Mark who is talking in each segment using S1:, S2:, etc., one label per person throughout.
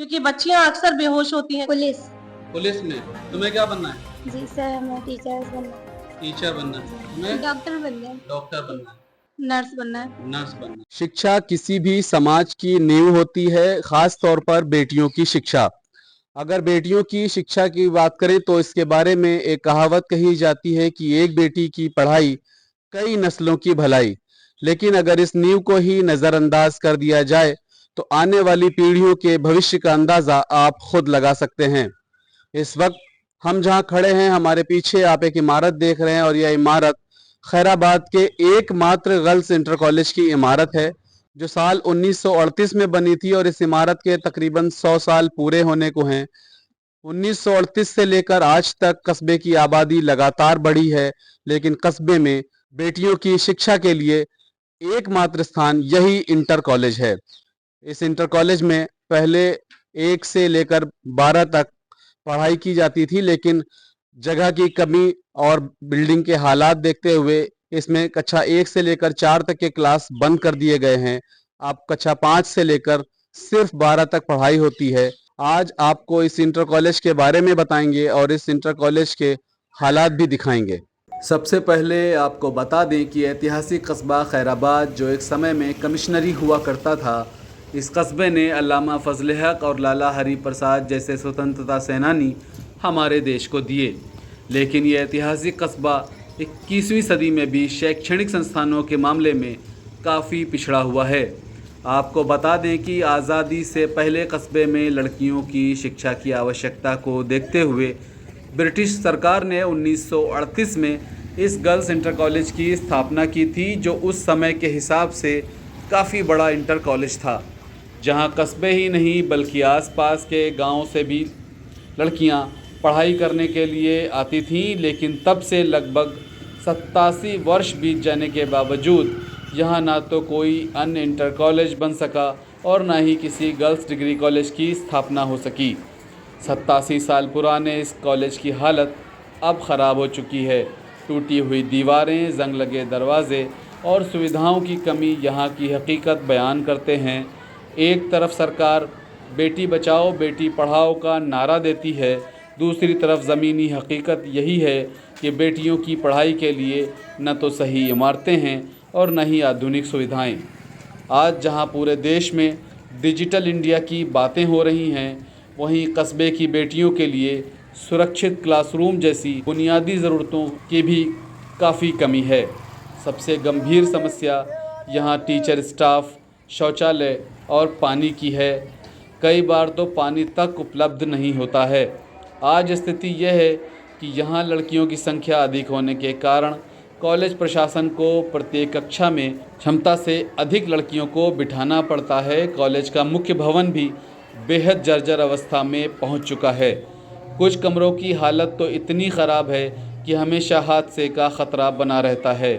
S1: क्योंकि बच्चियां अक्सर बेहोश होती हैं।
S2: पुलिस।
S3: पुलिस में तुम्हें क्या बनना है?
S2: जी सर, हमें टीचर्स बनना है।
S3: टीचर बनना है। तुम्हें?
S2: डॉक्टर बनना है।
S3: डॉक्टर बनना है।
S1: नर्स बनना है।
S3: नर्स बनना है। शिक्षा किसी भी समाज की नींव होती है, खास तौर पर बेटियों की शिक्षा। अगर बेटियों की शिक्षा की बात करें तो इसके बारे में एक कहावत कही जाती है कि एक बेटी की पढ़ाई कई नस्लों की भलाई। लेकिन अगर इस नींव को ही नजरअंदाज कर दिया जाए तो आने वाली पीढ़ियों के भविष्य का अंदाजा आप खुद लगा सकते हैं। इस वक्त हम जहां खड़े हैं, हमारे पीछे आप एक इमारत देख रहे हैं और यह इमारत खैराबाद के एकमात्र गर्ल्स इंटर कॉलेज की इमारत है, जो साल 1938 में बनी थी और इस इमारत के तकरीबन 100 साल पूरे होने को हैं। 1938 से लेकर आज तक कस्बे की आबादी लगातार बढ़ी है, लेकिन कस्बे में बेटियों की शिक्षा के लिए एकमात्र स्थान यही इंटर कॉलेज है। इस इंटर कॉलेज में पहले 1 से लेकर 12 तक पढ़ाई की जाती थी, लेकिन जगह की कमी और बिल्डिंग के हालात देखते हुए इसमें कक्षा 1 से लेकर 4 तक के क्लास बंद कर दिए गए हैं। आप कक्षा 5 से लेकर सिर्फ 12 तक पढ़ाई होती है। आज आपको इस इंटर कॉलेज के बारे में बताएंगे और इस इंटर कॉलेज के हालात भी दिखाएंगे। सबसे पहले आपको बता दें कि ऐतिहासिक कस्बा खैराबाद जो एक समय में कमिश्नरी हुआ करता था, इस कस्बे ने अल्लामा फजल हक और लाला हरी प्रसाद जैसे स्वतंत्रता सेनानी हमारे देश को दिए। लेकिन ये ऐतिहासिक कस्बा 21वीं सदी में भी शैक्षणिक संस्थानों के मामले में काफ़ी पिछड़ा हुआ है। आपको बता दें कि आज़ादी से पहले कस्बे में लड़कियों की शिक्षा की आवश्यकता को देखते हुए ब्रिटिश सरकार ने 1938 में इस गर्ल्स इंटर कॉलेज की स्थापना की थी, जो उस समय के हिसाब से काफ़ी बड़ा इंटर कॉलेज था, जहां कस्बे ही नहीं बल्कि आसपास के गांवों से भी लड़कियां पढ़ाई करने के लिए आती थीं। लेकिन तब से लगभग 87 वर्ष बीत जाने के बावजूद यहाँ ना तो कोई अन्य इंटर कॉलेज बन सका और ना ही किसी गर्ल्स डिग्री कॉलेज की स्थापना हो सकी। 87 साल पुराने इस कॉलेज की हालत अब ख़राब हो चुकी है। टूटी हुई दीवारें, जंग लगे दरवाजे और सुविधाओं की कमी यहाँ की हकीकत बयान करते हैं। एक तरफ सरकार बेटी बचाओ बेटी पढ़ाओ का नारा देती है, दूसरी तरफ ज़मीनी हकीकत यही है कि बेटियों की पढ़ाई के लिए न तो सही इमारतें हैं और न ही आधुनिक सुविधाएं। आज जहां पूरे देश में डिजिटल इंडिया की बातें हो रही हैं, वहीं कस्बे की बेटियों के लिए सुरक्षित क्लासरूम जैसी बुनियादी ज़रूरतों की भी काफ़ी कमी है। सबसे गंभीर समस्या यहाँ टीचर स्टाफ, शौचालय और पानी की है। कई बार तो पानी तक उपलब्ध नहीं होता है। आज स्थिति यह है कि यहाँ लड़कियों की संख्या अधिक होने के कारण कॉलेज प्रशासन को प्रत्येक कक्षा में क्षमता से अधिक लड़कियों को बिठाना पड़ता है। कॉलेज का मुख्य भवन भी बेहद जर्जर अवस्था में पहुंच चुका है। कुछ कमरों की हालत तो इतनी ख़राब है कि हमेशा हादसे का ख़तरा बना रहता है।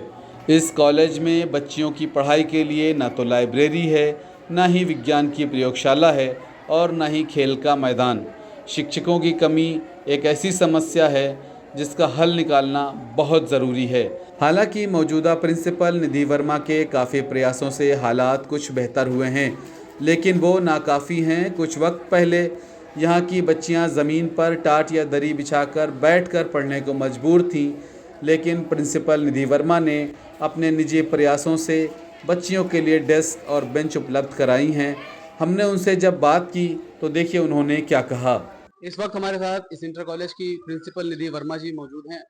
S3: इस कॉलेज में बच्चियों की पढ़ाई के लिए न तो लाइब्रेरी है, न ही विज्ञान की प्रयोगशाला है और न ही खेल का मैदान। शिक्षकों की कमी एक ऐसी समस्या है जिसका हल निकालना बहुत ज़रूरी है। हालांकि मौजूदा प्रिंसिपल निधि वर्मा के काफ़ी प्रयासों से हालात कुछ बेहतर हुए हैं, लेकिन वो नाकाफ़ी हैं। कुछ वक्त पहले यहाँ की बच्चियाँ ज़मीन पर टाट या दरी बिछाकर बैठकर पढ़ने को मजबूर थीं, लेकिन प्रिंसिपल निधि वर्मा ने अपने निजी प्रयासों से बच्चियों के लिए डेस्क और बेंच उपलब्ध कराई हैं। हमने उनसे जब बात की तो देखिए उन्होंने क्या कहा। इस वक्त हमारे साथ इस इंटर कॉलेज की प्रिंसिपल निधि वर्मा जी मौजूद हैं।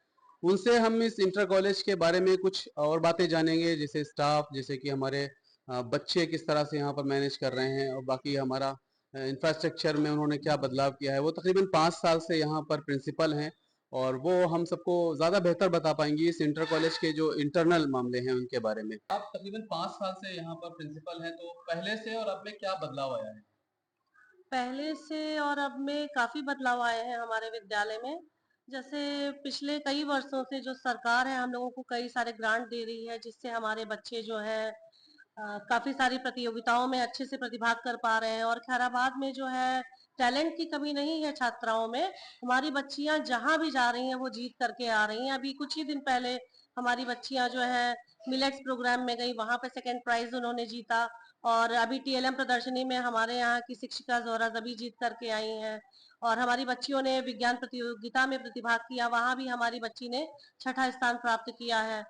S3: उनसे हम इस इंटर कॉलेज के बारे में कुछ और बातें जानेंगे, जैसे स्टाफ, जैसे कि हमारे बच्चे किस तरह से यहाँ पर मैनेज कर रहे हैं और बाकी हमारा इंफ्रास्ट्रक्चर में उन्होंने क्या बदलाव किया है। वो तकरीबन 5 साल से यहाँ पर प्रिंसिपल हैं और वो हम सबको ज़्यादा बेहतर बता पाएंगी इस इंटर कॉलेज के जो इंटरनल मामले हैं उनके बारे में। आप तकरीबन 5 साल से यहाँ पर प्रिंसिपल हैं, तो पहले से और अब में क्या बदलाव आया है?
S1: पहले से और अब में काफ़ी बदलाव आए हैं हमारे विद्यालय में। जैसे पिछले कई वर्षों से जो सरकार है हम लोगों को कई सारे ग्रांट दे रही है, जिससे हमारे बच्चे जो है काफ़ी सारी प्रतियोगिताओं में अच्छे से प्रतिभाग कर पा रहे हैं। और खैराबाद में जो है टैलेंट की कमी नहीं है छात्राओं में। हमारी बच्चियां जहां भी जा रही हैं वो जीत करके आ रही हैं। अभी कुछ ही दिन पहले हमारी बच्चियां जो है मिलेट्स प्रोग्राम में गई, वहां पे सेकंड प्राइज उन्होंने जीता। और अभी टीएलएम प्रदर्शनी में हमारे यहाँ की शिक्षिका जोहरा जबी जीत करके आई हैं। और हमारी बच्चियों ने विज्ञान प्रतियोगिता में प्रतिभाग किया, वहां भी हमारी बच्ची ने छठा स्थान प्राप्त किया है।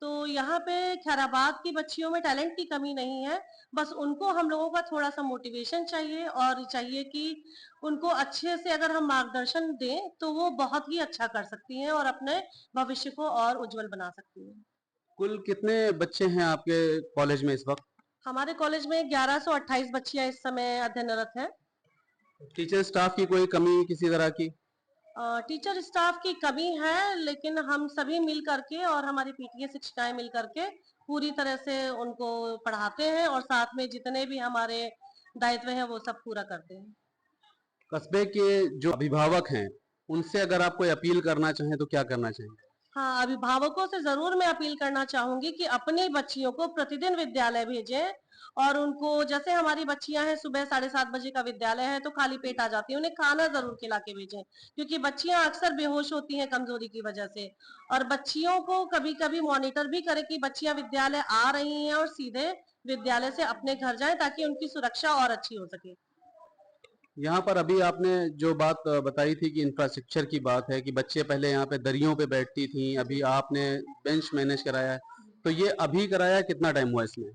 S1: तो यहाँ पे खैराबाद की बच्चियों में टैलेंट की कमी नहीं है, बस उनको हम लोगों का थोड़ा सा मोटिवेशन चाहिए, और चाहिए कि उनको अच्छे से अगर हम मार्गदर्शन दें तो वो बहुत ही अच्छा कर सकती हैं और अपने भविष्य को और उज्जवल बना सकती हैं।
S3: कुल कितने बच्चे हैं आपके कॉलेज में इस वक्त?
S1: हमारे कॉलेज में 1128 बच्चियां इस समय अध्ययनरत हैं।
S3: टीचर स्टाफ की कोई कमी किसी तरह की?
S1: टीचर स्टाफ की कमी है, लेकिन हम सभी मिल करके और हमारी पीटीए शिक्षिकाएं मिल करके पूरी तरह से उनको पढ़ाते हैं, और साथ में जितने भी हमारे दायित्व हैं वो सब पूरा करते हैं।
S3: कस्बे के जो अभिभावक हैं उनसे अगर आप कोई अपील करना चाहें तो क्या करना चाहेंगे?
S1: हाँ, अभिभावकों से जरूर मैं अपील करना चाहूंगी कि अपनी बच्चियों को प्रतिदिन विद्यालय भेजें, और उनको, जैसे हमारी बच्चियां हैं सुबह 7:30 बजे का विद्यालय है तो खाली पेट आ जाती है, उन्हें खाना जरूर खिला के भेजें, क्योंकि बच्चियां अक्सर बेहोश होती हैं कमजोरी की वजह से। और बच्चियों को कभी कभी मॉनिटर भी करें कि बच्चियां विद्यालय आ रही हैं और सीधे विद्यालय से अपने घर जाएं, ताकि उनकी सुरक्षा और अच्छी हो सके।
S3: यहाँ पर अभी आपने जो बात बताई थी कि इंफ्रास्ट्रक्चर की बात है कि बच्चे पहले यहाँ पे दरियों पे बैठती थी, अभी आपने बेंच मैनेज कराया है, तो ये अभी कराया, कितना टाइम हुआ इसमें?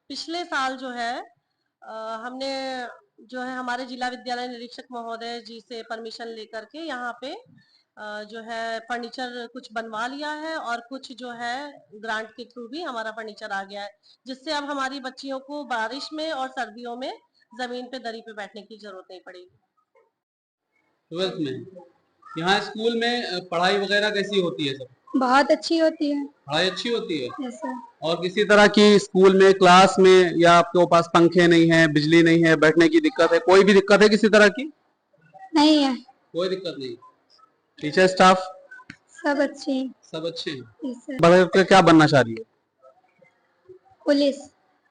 S1: पिछले साल जो है हमने जो है हमारे जिला विद्यालय निरीक्षक महोदय जी से परमिशन लेकर के यहाँ पे जो है फर्नीचर कुछ बनवा लिया है, और कुछ जो है ग्रांट के थ्रू भी हमारा फर्नीचर आ गया है, जिससे अब हमारी बच्चियों को बारिश में और सर्दियों में जमीन पे दरी पे बैठने की जरूरत नहीं पड़ेगी।
S3: 12th में यहाँ स्कूल में पढ़ाई वगैरह कैसी होती है? सब
S2: बहुत अच्छी होती है।
S3: पढ़ाई अच्छी होती है?
S2: Yes sir.
S3: और किसी तरह की स्कूल में क्लास में या आपके पास पंखे नहीं है, बिजली नहीं है, बैठने की दिक्कत है, कोई भी दिक्कत है किसी तरह की?
S2: नहीं है।
S3: कोई दिक्कत नहीं। टीचर स्टाफ
S2: सब अच्छे हैं।
S3: सब अच्छे हैं।
S2: Yes sir.
S3: बड़े होकर क्या बनना चाह रही है?
S2: पुलिस।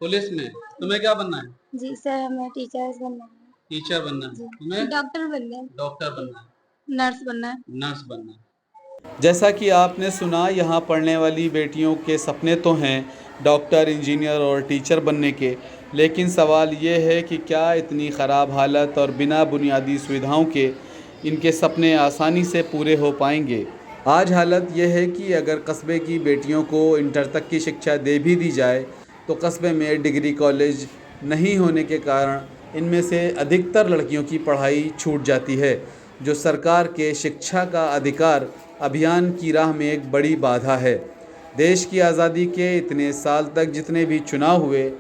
S3: पुलिस में? तुम्हें क्या बनना है?
S2: जी सर, हमें टीचर्स बनना है।
S3: टीचर बनना है। तुम्हें?
S2: डॉक्टर बनना है।
S3: डॉक्टर बनना है।
S2: नर्स बनना है।
S3: नर्स बनना है। जैसा कि आपने सुना, यहाँ पढ़ने वाली बेटियों के सपने तो हैं डॉक्टर, इंजीनियर और टीचर बनने के, लेकिन सवाल ये है कि क्या इतनी ख़राब हालत और बिना बुनियादी सुविधाओं के इनके सपने आसानी से पूरे हो पाएंगे? आज हालत यह है कि अगर कस्बे की बेटियों को इंटर तक की शिक्षा दे भी दी जाए तो कस्बे में डिग्री कॉलेज नहीं होने के कारण इनमें से अधिकतर लड़कियों की पढ़ाई छूट जाती है, जो सरकार के शिक्षा का अधिकार अभियान की राह में एक बड़ी बाधा है। देश की आज़ादी के इतने साल तक जितने भी चुनाव हुए,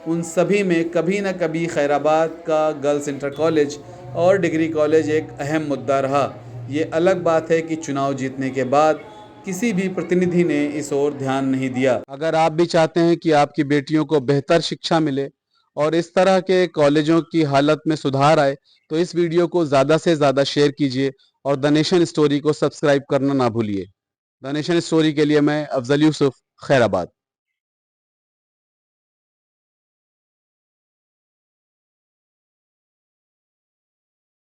S3: उन सभी में कभी न कभी खैराबाद का गर्ल्स इंटर कॉलेज और डिग्री कॉलेज एक अहम मुद्दा रहा। ये अलग बात है कि चुनाव जीतने के बाद किसी भी प्रतिनिधि ने इस ओर ध्यान नहीं दिया। अगर आप भी चाहते हैं कि आपकी बेटियों को बेहतर शिक्षा मिले और इस तरह के कॉलेजों की हालत में सुधार आए, तो इस वीडियो को ज़्यादा से ज़्यादा शेयर कीजिए और द नेशन स्टोरी को सब्सक्राइब करना ना भूलिए। द नेशन स्टोरी के लिए मैं अफजल यूसुफ, खैराबाद।